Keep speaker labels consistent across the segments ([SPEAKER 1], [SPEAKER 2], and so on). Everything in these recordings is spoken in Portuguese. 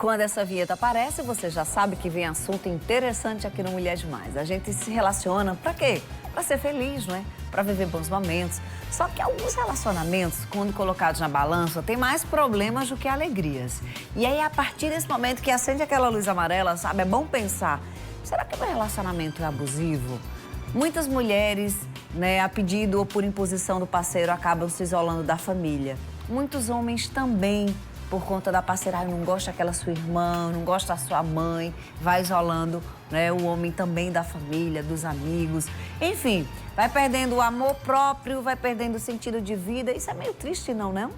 [SPEAKER 1] Quando essa vinheta aparece, você já sabe que vem assunto interessante aqui no Mulher Demais. A gente se relaciona pra quê? Pra ser feliz, não é? Pra viver bons momentos. Só que alguns relacionamentos, quando colocados na balança, tem mais problemas do que alegrias. E aí, a partir desse momento que acende aquela luz amarela, sabe? É bom pensar, será que o meu relacionamento é abusivo? Muitas mulheres, né, a pedido ou por imposição do parceiro, acabam se isolando da família. Muitos homens também, por conta da parceira, não gosta daquela sua irmã, não gosta da sua mãe, vai isolando, né, o homem também da família, dos amigos. Enfim, vai perdendo o amor próprio, vai perdendo o sentido de vida. Isso é meio triste, não, né?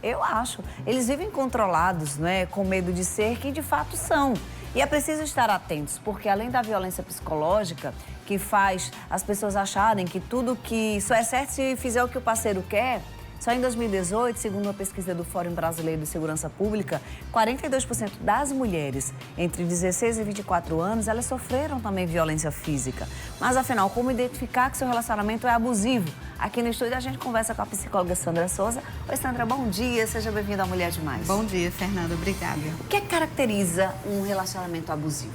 [SPEAKER 1] Eu acho. Eles vivem controlados, né, com medo de ser quem de fato são. E é preciso estar atentos, porque além da violência psicológica, que faz as pessoas acharem que tudo que só é certo se fizer o que o parceiro quer, só em 2018, segundo uma pesquisa do Fórum Brasileiro de Segurança Pública, 42% das mulheres entre 16 e 24 anos, elas sofreram também violência física. Mas, afinal, como identificar que seu relacionamento é abusivo? Aqui no estúdio a gente conversa com a psicóloga Sandra Souza. Oi, Sandra, bom dia. Seja bem-vinda à Mulher Demais.
[SPEAKER 2] Bom dia, Fernanda. Obrigada.
[SPEAKER 1] O que caracteriza um relacionamento abusivo?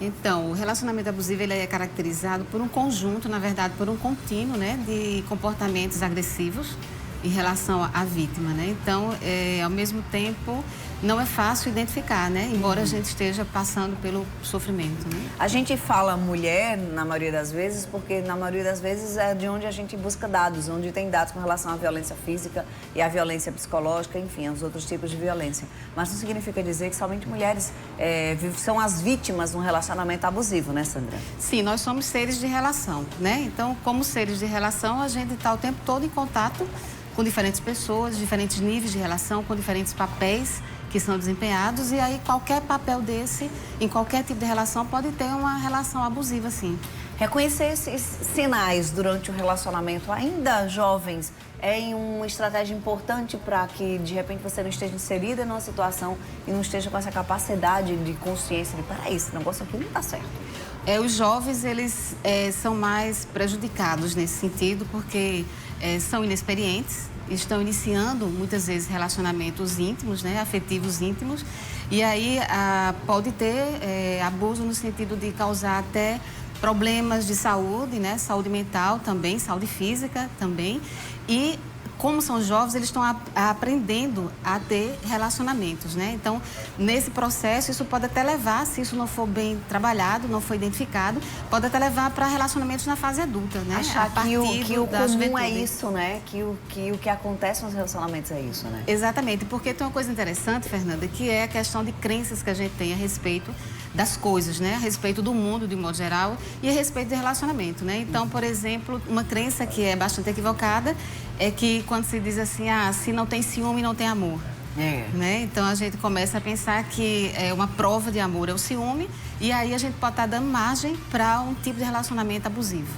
[SPEAKER 2] Então, o relacionamento abusivo ele é caracterizado por um conjunto, na verdade, por um contínuo, né, de comportamentos agressivos em relação à vítima, né? Então, ao mesmo tempo, não é fácil identificar, né? Embora a gente esteja passando pelo sofrimento, né?
[SPEAKER 1] A gente fala mulher, na maioria das vezes, porque na maioria das vezes é de onde a gente busca dados, onde tem dados com relação à violência física e à violência psicológica, enfim, aos outros tipos de violência. Mas não significa dizer que somente mulheres são as vítimas de um relacionamento abusivo, né, Sandra?
[SPEAKER 2] Sim, nós somos seres de relação, né? Então, como seres de relação, a gente está o tempo todo em contato com diferentes pessoas, diferentes níveis de relação, com diferentes papéis que são desempenhados, e aí qualquer papel desse, em qualquer tipo de relação, pode ter uma relação abusiva, sim.
[SPEAKER 1] Reconhecer esses sinais durante o relacionamento, ainda jovens, é uma estratégia importante para que, de repente, você não esteja inserida numa situação e não esteja com essa capacidade de consciência de, peraí, esse negócio aqui não está certo.
[SPEAKER 2] Os jovens, eles são mais prejudicados nesse sentido, porque são inexperientes, estão iniciando muitas vezes relacionamentos íntimos, né, afetivos íntimos, e aí pode ter abuso no sentido de causar até problemas de saúde, né, saúde mental também, saúde física também, e como são jovens, eles estão aprendendo a ter relacionamentos, né? Então, nesse processo, isso pode até levar, se isso não for bem trabalhado, não for identificado, pode até levar para relacionamentos na fase adulta, né?
[SPEAKER 1] Achar que o comum é isso, né? Que o que acontece nos relacionamentos é isso, né?
[SPEAKER 2] Exatamente, porque tem uma coisa interessante, Fernanda, que é a questão de crenças que a gente tem a respeito das coisas, né? A respeito do mundo, de modo geral, e a respeito de relacionamento, né? Então, por exemplo, uma crença que é bastante equivocada é que quando se diz assim, se não tem ciúme, não tem amor. Né? Então, a gente começa a pensar que uma prova de amor é o ciúme, e aí a gente pode estar dando margem para um tipo de relacionamento abusivo.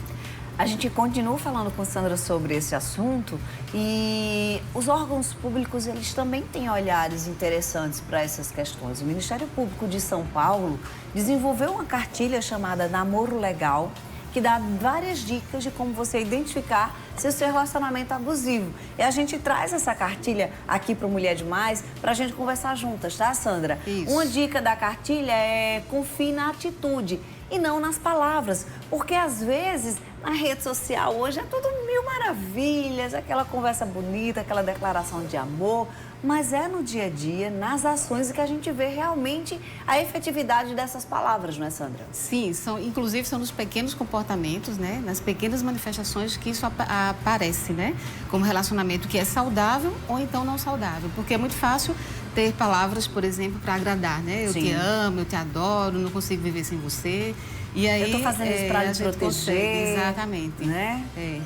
[SPEAKER 1] A gente continua falando com Sandra sobre esse assunto e os órgãos públicos, eles também têm olhares interessantes para essas questões. O Ministério Público de São Paulo desenvolveu uma cartilha chamada Namoro Legal, que dá várias dicas de como você identificar se o seu relacionamento é abusivo. E a gente traz essa cartilha aqui para o Mulher Demais para a gente conversar juntas, tá, Sandra?
[SPEAKER 2] Isso.
[SPEAKER 1] Uma dica da cartilha é confie na atitude e não nas palavras, porque às vezes na rede social hoje é tudo mil maravilhas, aquela conversa bonita, aquela declaração de amor, mas é no dia a dia, nas ações, que a gente vê realmente a efetividade dessas palavras, não é, Sandra?
[SPEAKER 2] Sim, inclusive são nos pequenos comportamentos, né, nas pequenas manifestações que isso aparece, né, como relacionamento que é saudável ou então não saudável, porque é muito fácil ter palavras, por exemplo, para agradar, né? Eu te amo, eu te adoro, não consigo viver sem você. E aí,
[SPEAKER 1] eu tô fazendo isso para te proteger.
[SPEAKER 2] Exatamente.
[SPEAKER 1] Né?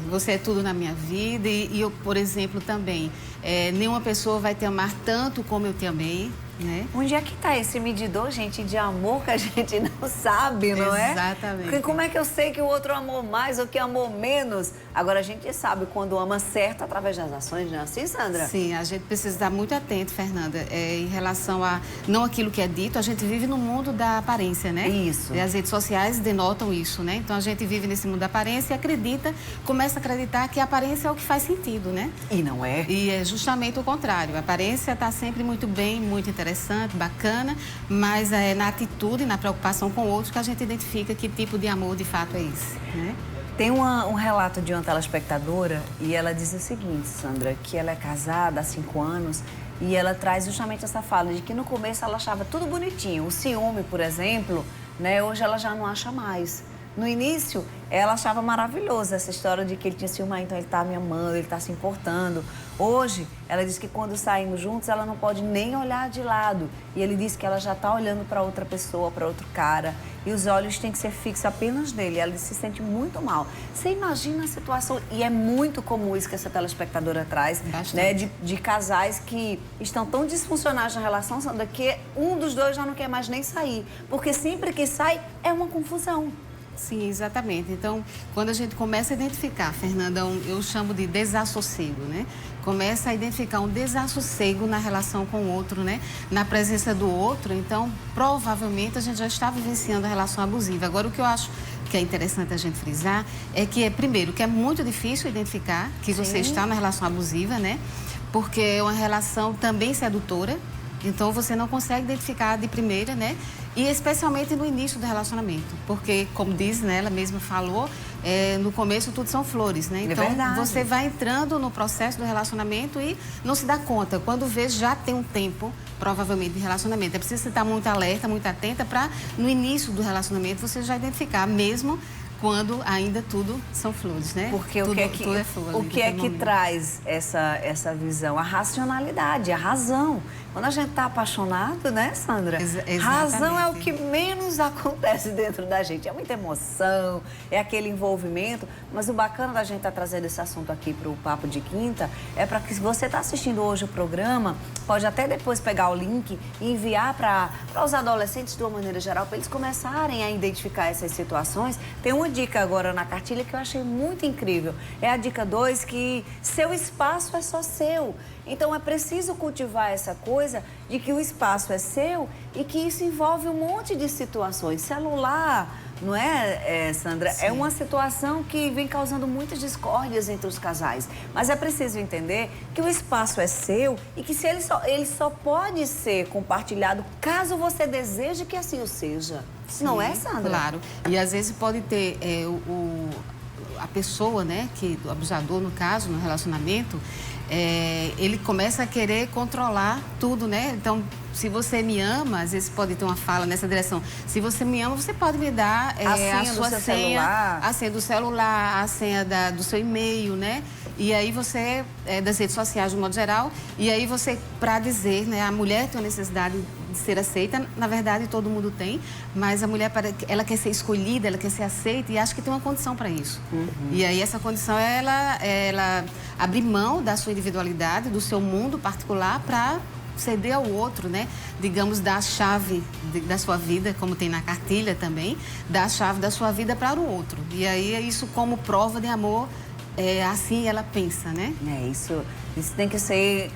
[SPEAKER 2] Você é tudo na minha vida e eu, por exemplo, também, nenhuma pessoa vai te amar tanto como eu te amei. Né?
[SPEAKER 1] Onde é que está esse medidor, gente, de amor que a gente não sabe, não é?
[SPEAKER 2] Exatamente.
[SPEAKER 1] Porque como é que eu sei que o outro amou mais ou que amou menos? Agora, a gente sabe quando ama certo através das ações, não é assim, Sandra?
[SPEAKER 2] Sim, a gente precisa estar muito atento, Fernanda, em relação a não aquilo que é dito. A gente vive no mundo da aparência, né?
[SPEAKER 1] Isso.
[SPEAKER 2] E as redes sociais denotam isso, né? Então, a gente vive nesse mundo da aparência e começa a acreditar que a aparência é o que faz sentido, né?
[SPEAKER 1] E não é.
[SPEAKER 2] E é justamente o contrário. A aparência está sempre muito bem, muito interessante. interessante, bacana, mas é na atitude, na preocupação com o outro que a gente identifica que tipo de amor de fato é esse, né?
[SPEAKER 1] Tem um relato de uma telespectadora e ela diz o seguinte, Sandra, que ela é casada há 5 anos e ela traz justamente essa fala de que no começo ela achava tudo bonitinho. O ciúme, por exemplo, né, hoje ela já não acha mais. No início, ela achava maravilhoso essa história de que ele tinha ciúme, então ele está me amando, ele está se importando. Hoje, ela diz que quando saímos juntos, ela não pode nem olhar de lado. E ele diz que ela já está olhando para outra pessoa, para outro cara. E os olhos têm que ser fixos apenas nele. Ela se sente muito mal. Você imagina a situação, e é muito comum isso que essa telespectadora traz, né, de casais que estão tão disfuncionais na relação, Sandra, que um dos dois já não quer mais nem sair. Porque sempre que sai, é uma confusão.
[SPEAKER 2] Sim, exatamente. Então, quando a gente começa a identificar, Fernanda, eu chamo de desassossego, né? Começa a identificar um desassossego na relação com o outro, né? Na presença do outro, então, provavelmente a gente já está vivenciando a relação abusiva. Agora, o que eu acho que é interessante a gente frisar é que, primeiro, que é muito difícil identificar que você está na relação abusiva, né? Porque é uma relação também sedutora, então você não consegue identificar de primeira, né? E especialmente no início do relacionamento, porque, como diz, né, ela mesma falou, no começo tudo são flores, né? Então, você vai entrando no processo do relacionamento e não se dá conta. Quando vê, já tem um tempo, provavelmente, de relacionamento. É preciso estar muito alerta, muito atenta para, no início do relacionamento, você já identificar, mesmo quando ainda tudo são flores, né?
[SPEAKER 1] Porque
[SPEAKER 2] tudo
[SPEAKER 1] é
[SPEAKER 2] flor,
[SPEAKER 1] o que é que traz essa visão? A racionalidade, a razão. Quando a gente está apaixonado, né, Sandra? Razão é o que menos acontece dentro da gente. É muita emoção, é aquele envolvimento. Mas o bacana da gente estar trazendo esse assunto aqui para o Papo de Quinta é para que, se você está assistindo hoje o programa, pode até depois pegar o link e enviar para os adolescentes de uma maneira geral, para eles começarem a identificar essas situações. Tem uma dica agora na cartilha que eu achei muito incrível. É a dica 2, que seu espaço é só seu. Então, é preciso cultivar essa coisa de que o espaço é seu e que isso envolve um monte de situações. Celular, não é, Sandra? Sim. É uma situação que vem causando muitas discórdias entre os casais. Mas é preciso entender que o espaço é seu e que ele só pode ser compartilhado caso você deseje que assim o seja. Sim, não é, Sandra?
[SPEAKER 2] Claro. E às vezes pode ter a pessoa, né, o abusador, no caso, no relacionamento, ele começa a querer controlar tudo, né? Então, se você me ama, às vezes pode ter uma fala nessa direção. Se você me ama, você pode me dar a sua senha, a senha do celular, a senha do seu e-mail, né? E aí você, das redes sociais de um modo geral, e aí você, para dizer, né, a mulher tem uma necessidade de ser aceita, na verdade todo mundo tem, mas a mulher, ela quer ser escolhida, ela quer ser aceita e acha que tem uma condição para isso. E aí essa condição é ela abrir mão da sua individualidade, do seu mundo particular para ceder ao outro, né? Digamos, dar a chave da sua vida, como tem na cartilha também, dar a chave da sua vida para o outro. E aí é isso como prova de amor, assim ela pensa, né?
[SPEAKER 1] Isso tem que ser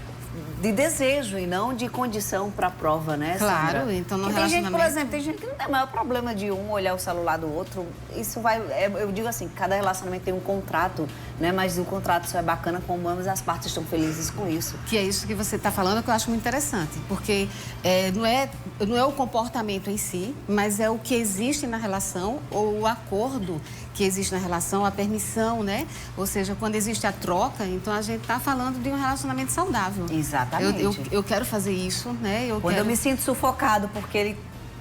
[SPEAKER 1] de desejo e não de condição para a prova, né,
[SPEAKER 2] Claro,
[SPEAKER 1] Sandra?
[SPEAKER 2] então no
[SPEAKER 1] relacionamento... Tem gente, por exemplo, tem gente que não tem o maior problema de um olhar o celular do outro. Isso vai... eu digo assim, cada relacionamento tem um contrato, né? Mas o contrato só é bacana como ambas as partes estão felizes com isso.
[SPEAKER 2] Que é isso que você está falando, que eu acho muito interessante. Porque não é o comportamento em si, mas é o que existe na relação, ou o acordo que existe na relação, a permissão, né? Ou seja, quando existe a troca, então a gente está falando de um relacionamento saudável.
[SPEAKER 1] Exatamente.
[SPEAKER 2] Eu quero fazer isso, né?
[SPEAKER 1] Eu me sinto sufocado porque ele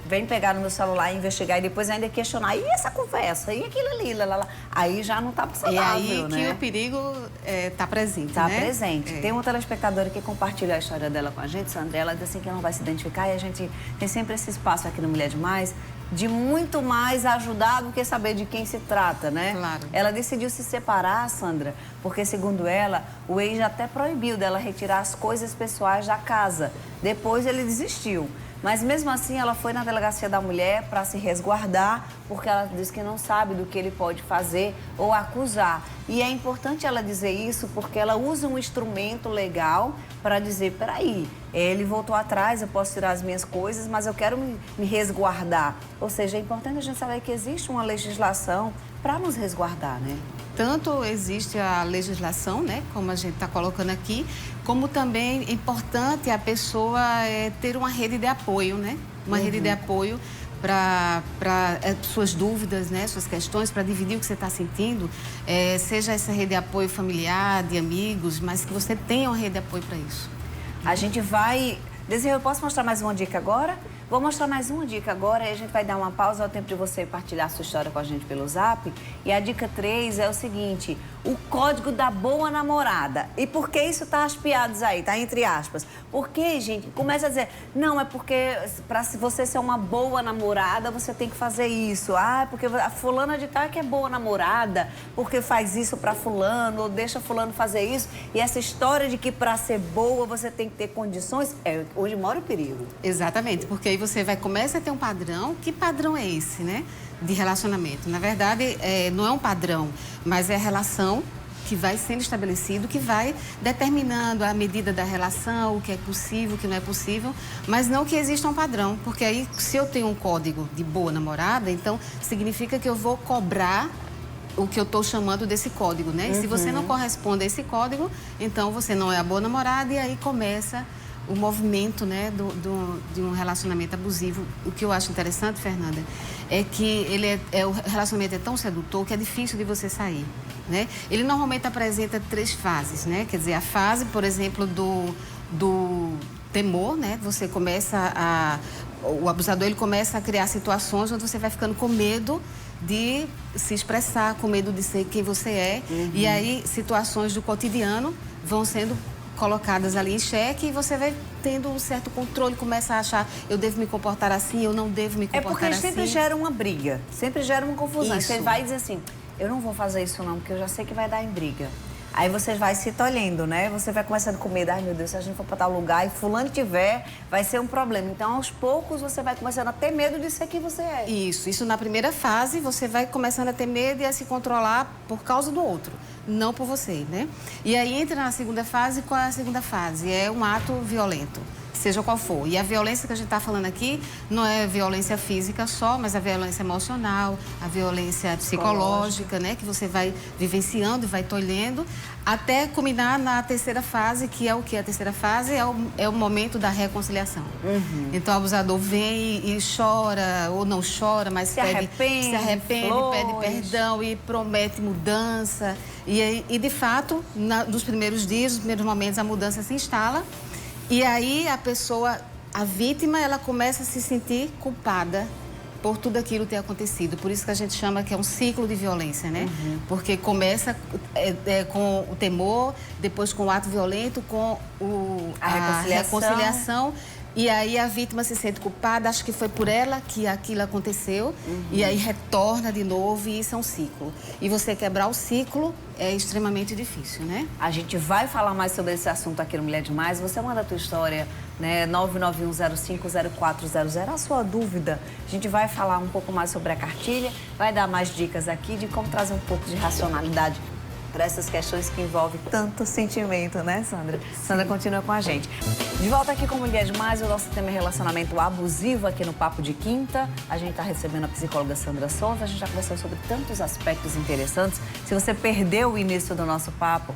[SPEAKER 1] vem pegar no meu celular e investigar e depois ainda questionar. E essa conversa? E aquilo ali? Lá. Aí já não está saudável,
[SPEAKER 2] né? E aí
[SPEAKER 1] né?
[SPEAKER 2] que o perigo está presente,
[SPEAKER 1] Está
[SPEAKER 2] né?
[SPEAKER 1] presente. Tem uma telespectadora que compartilhou a história dela com a gente, Sandra. Ela disse assim que não vai se identificar e a gente tem sempre esse espaço aqui no Mulher Demais de muito mais ajudar do que saber de quem se trata, né?
[SPEAKER 2] Claro.
[SPEAKER 1] Ela decidiu se separar, Sandra, porque, segundo ela, o ex até proibiu dela retirar as coisas pessoais da casa. Depois ele desistiu. Mas, mesmo assim, ela foi na delegacia da mulher para se resguardar, porque ela diz que não sabe do que ele pode fazer ou acusar. E é importante ela dizer isso porque ela usa um instrumento legal para dizer, peraí, ele voltou atrás, eu posso tirar as minhas coisas, mas eu quero me resguardar. Ou seja, é importante a gente saber que existe uma legislação para nos resguardar, né?
[SPEAKER 2] tanto existe a legislação, né, como a gente está colocando aqui, como também é importante a pessoa ter uma rede de apoio, né? Uma rede de apoio para suas dúvidas, né, suas questões, para dividir o que você está sentindo, seja essa rede de apoio familiar, de amigos, mas que você tenha uma rede de apoio para isso.
[SPEAKER 1] A gente vai... Desirê, eu posso mostrar mais uma dica agora? Vou mostrar mais uma dica agora e a gente vai dar uma pausa ao tempo de você partilhar a sua história com a gente pelo Zap. E a dica 3 é o seguinte, o código da boa namorada. E por que isso tá aspiados aí, tá entre aspas? Porque, gente, começa a dizer, não, é porque para você ser uma boa namorada, você tem que fazer isso. Ah, porque a fulana de tal que é boa namorada, porque faz isso para fulano, ou deixa fulano fazer isso. E essa história de que para ser boa você tem que ter condições, hoje mora o perigo.
[SPEAKER 2] Exatamente, porque aí você começa a ter um padrão. Que padrão é esse, né? De relacionamento. Na verdade, não é um padrão, mas é a relação que vai sendo estabelecido, que vai determinando a medida da relação, o que é possível, o que não é possível, mas não que exista um padrão, porque aí, se eu tenho um código de boa namorada, então significa que eu vou cobrar o que eu estou chamando desse código, né? E se você não corresponde a esse código, então você não é a boa namorada e aí começa o movimento, né, de um relacionamento abusivo. O que eu acho interessante, Fernanda, é que o relacionamento é tão sedutor que é difícil de você sair, né? Ele normalmente apresenta 3 fases, né? Quer dizer, a fase, por exemplo, do temor, né? Você começa o abusador, ele começa a criar situações onde você vai ficando com medo de se expressar, com medo de ser quem você é. E aí, situações do cotidiano vão sendo colocadas ali em xeque e você vai tendo um certo controle, começa a achar, eu devo me comportar assim, eu não devo me comportar assim.
[SPEAKER 1] É porque sempre gera uma briga, sempre gera uma confusão.
[SPEAKER 2] Isso.
[SPEAKER 1] Você vai dizer assim, eu não vou fazer isso não, porque eu já sei que vai dar em briga. Aí você vai se tolhendo, né? Você vai começando com medo, ai meu Deus, se a gente for para tal lugar e fulano tiver, vai ser um problema. Então, aos poucos, você vai começando a ter medo de ser quem você é.
[SPEAKER 2] Isso na primeira fase, você vai começando a ter medo e a se controlar por causa do outro, não por você, né? E aí entra na segunda fase, qual é a segunda fase? É um ato violento, seja qual for. E a violência que a gente está falando aqui não é violência física só, mas a violência emocional, a violência psicológica, né? Que você vai vivenciando e vai tolhendo, até culminar na terceira fase, que é o que? A terceira fase é o momento da reconciliação. Então, o abusador vem e chora, ou não chora, mas se arrepende, pede perdão e promete mudança. E de fato, nos primeiros dias, nos primeiros momentos, a mudança se instala. E aí a vítima, ela começa a se sentir culpada por tudo aquilo ter acontecido. Por isso que a gente chama que é um ciclo de violência, né? Porque começa com o temor, depois com o ato violento, com a reconciliação. E aí a vítima se sente culpada, acha que foi por ela que aquilo aconteceu, e aí retorna de novo, e isso é um ciclo. E você quebrar o ciclo é extremamente difícil, né?
[SPEAKER 1] A gente vai falar mais sobre esse assunto aqui no Mulher Demais. Você manda a tua história, né? 991050400, a sua dúvida. A gente vai falar um pouco mais sobre a cartilha, vai dar mais dicas aqui de como trazer um pouco de racionalidade para essas questões que envolvem tanto sentimento, né, Sandra? Sim. Sandra continua com a gente. De volta aqui com Mulher Demais, o nosso tema é relacionamento abusivo aqui no Papo de Quinta. A gente está recebendo a psicóloga Sandra Souza, a gente já conversou sobre tantos aspectos interessantes. Se você perdeu o início do nosso papo,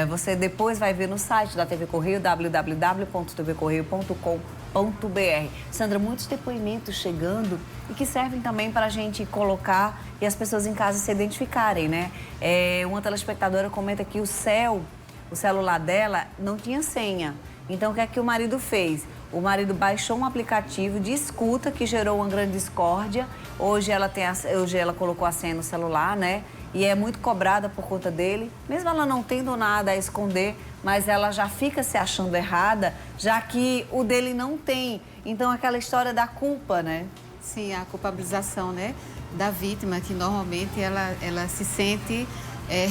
[SPEAKER 1] você depois vai ver no site da TV Correio, www.tvcorreio.com.br. Sandra, muitos depoimentos chegando e que servem também para a gente colocar e as pessoas em casa se identificarem, né? Uma telespectadora comenta que o celular dela não tinha senha. Então, o que é que o marido fez? O marido baixou um aplicativo de escuta que gerou uma grande discórdia. Hoje ela colocou a senha no celular, né? E é muito cobrada por conta dele. Mesmo ela não tendo nada a esconder, mas ela já fica se achando errada, já que o dele não tem. Então, aquela história da culpa, né?
[SPEAKER 2] Sim, a culpabilização, né? Da vítima, que normalmente ela se sente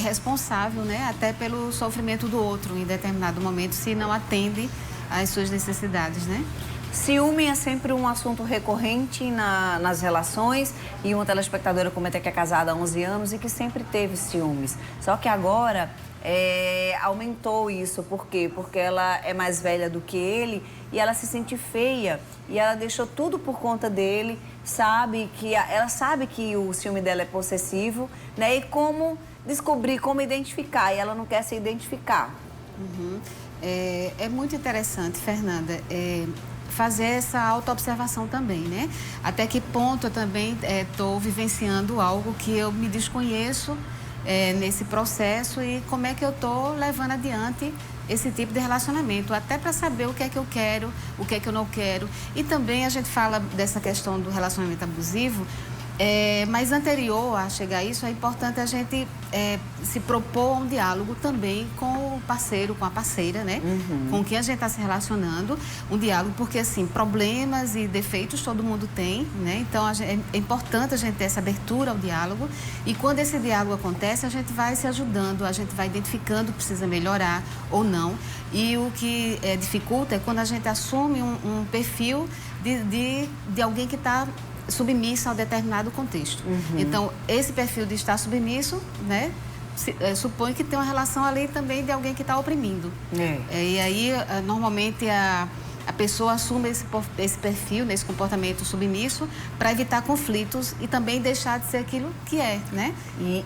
[SPEAKER 2] responsável, né? Até pelo sofrimento do outro em determinado momento, se não atende às suas necessidades, né?
[SPEAKER 1] Ciúme é sempre um assunto recorrente nas relações, e uma telespectadora comenta que é casada há 11 anos e que sempre teve ciúmes. Só que agora aumentou isso. Por quê? Porque ela é mais velha do que ele e ela se sente feia e ela deixou tudo por conta dele, ela sabe que o ciúme dela é possessivo, né? E como descobrir como identificar e ela não quer se identificar.
[SPEAKER 2] É muito interessante, Fernanda, fazer essa autoobservação também, né? Até que ponto eu também estou vivenciando algo que eu me desconheço nesse processo e como é que eu estou levando adiante esse tipo de relacionamento, até para saber o que é que eu quero, o que é que eu não quero. E também a gente fala dessa questão do relacionamento abusivo, mas anterior a chegar a isso, é importante a gente se propor um diálogo também com o parceiro, com a parceira, né? Com quem a gente está se relacionando. Um diálogo, porque, assim, problemas e defeitos todo mundo tem, né? Então, é importante a gente ter essa abertura ao diálogo. E quando esse diálogo acontece, a gente vai se ajudando, a gente vai identificando o que precisa melhorar ou não. E o que dificulta é quando a gente assume um perfil de alguém que está submisso a um determinado contexto. Então, esse perfil de estar submisso, né, supõe que tem uma relação ali também de alguém que está oprimindo. E aí, normalmente, a pessoa assume esse perfil, esse comportamento submisso, para evitar conflitos e também deixar de ser aquilo que é, né?
[SPEAKER 1] E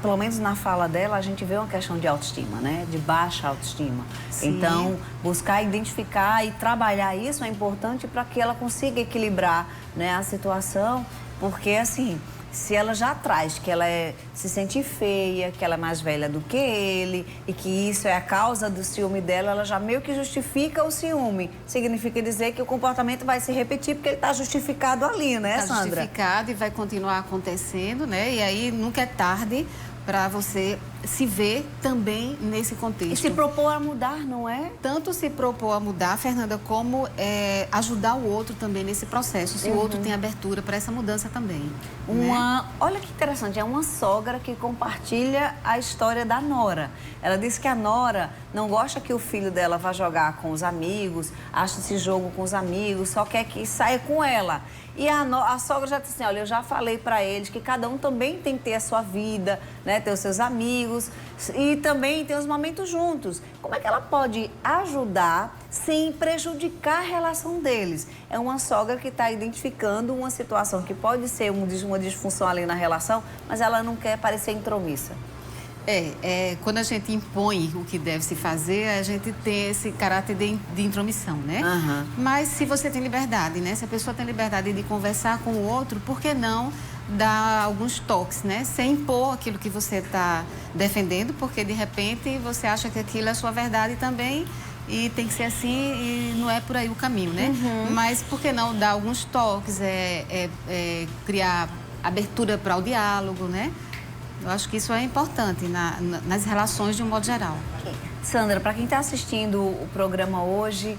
[SPEAKER 1] pelo menos na fala dela, a gente vê uma questão de autoestima, né? De baixa autoestima.
[SPEAKER 2] Sim.
[SPEAKER 1] Então, buscar identificar e trabalhar isso é importante para que ela consiga equilibrar, né, a situação, porque, assim, se ela já traz que ela se sente feia, que ela é mais velha do que ele e que isso é a causa do ciúme dela, ela já meio que justifica o ciúme. Significa dizer que o comportamento vai se repetir porque ele está justificado ali, né, Sandra?
[SPEAKER 2] Está justificado e vai continuar acontecendo, né? E aí nunca é tarde para você se ver também nesse contexto.
[SPEAKER 1] E se propor a mudar, não é?
[SPEAKER 2] Tanto se propor a mudar, Fernanda, como ajudar o outro também nesse processo, se o outro tem abertura para essa mudança também.
[SPEAKER 1] Olha que interessante, é uma sogra que compartilha a história da nora. Ela disse que a nora não gosta que o filho dela vá jogar com os amigos, acha esse jogo com os amigos, só quer que saia com ela. E a sogra já disse assim, olha, eu já falei para eles que cada um também tem que ter a sua vida, né, ter os seus amigos e também ter os momentos juntos. Como é que ela pode ajudar sem prejudicar a relação deles? É uma sogra que está identificando uma situação que pode ser uma disfunção ali na relação, mas ela não quer parecer intromissa.
[SPEAKER 2] Quando a gente impõe o que deve se fazer, a gente tem esse caráter de intromissão, né? Mas se você tem liberdade, né? Se a pessoa tem liberdade de conversar com o outro, por que não dar alguns toques, né? Sem impor aquilo que você está defendendo, porque de repente você acha que aquilo é a sua verdade também e tem que ser assim e não é por aí o caminho, né? Mas por que não dar alguns toques, criar abertura para o diálogo, né? Eu acho que isso é importante nas relações de um modo geral.
[SPEAKER 1] Sandra, para quem está assistindo o programa hoje,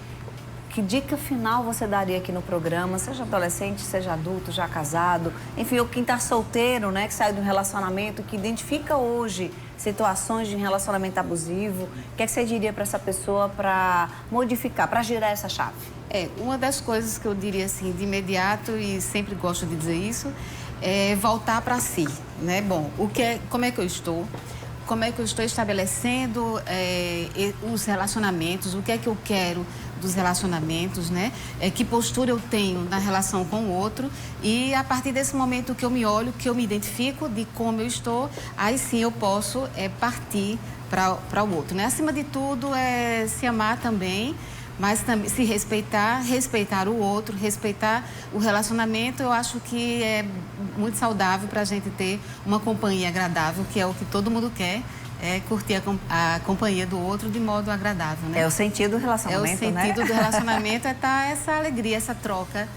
[SPEAKER 1] que dica final você daria aqui no programa? Seja adolescente, seja adulto, já casado, enfim, ou quem está solteiro, né, que saiu de um relacionamento, que identifica hoje situações de um relacionamento abusivo, o que é que você diria para essa pessoa para modificar, para girar essa chave?
[SPEAKER 2] Uma das coisas que eu diria assim de imediato, e sempre gosto de dizer isso, é voltar para si, né? Bom, como é que eu estou? Como é que eu estou estabelecendo os relacionamentos? O que é que eu quero dos relacionamentos, né? Que postura eu tenho na relação com o outro? E a partir desse momento que eu me olho, que eu me identifico de como eu estou, aí sim eu posso partir para o outro, né? Acima de tudo, é se amar também, mas também se respeitar o outro, respeitar o relacionamento. Eu acho que é muito saudável para a gente ter uma companhia agradável, que é o que todo mundo quer, curtir a companhia do outro de modo agradável, né?
[SPEAKER 1] É o sentido do relacionamento, né?
[SPEAKER 2] É o sentido do relacionamento, estar essa alegria, essa troca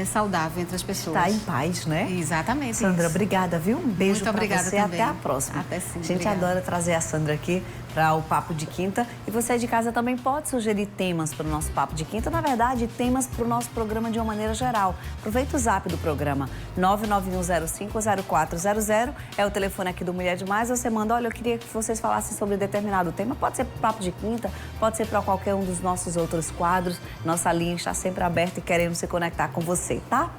[SPEAKER 2] saudável entre as pessoas.
[SPEAKER 1] Está em paz, né?
[SPEAKER 2] Exatamente.
[SPEAKER 1] Sandra,
[SPEAKER 2] isso.
[SPEAKER 1] obrigada, viu? Um beijo para você.
[SPEAKER 2] Também.
[SPEAKER 1] Até a próxima.
[SPEAKER 2] Até sim.
[SPEAKER 1] A gente
[SPEAKER 2] obrigada.
[SPEAKER 1] adora trazer a Sandra aqui para o Papo de Quinta. E você de casa também pode sugerir temas para o nosso Papo de Quinta. Na verdade, temas para o nosso programa de uma maneira geral. Aproveita o zap do programa 991050400. É o telefone aqui do Mulher Demais. Você manda, olha, eu queria que vocês falassem sobre determinado tema. Pode ser para o Papo de Quinta, pode ser para qualquer um dos nossos outros quadros. Nossa linha está sempre aberta e queremos se conectar com você, tá?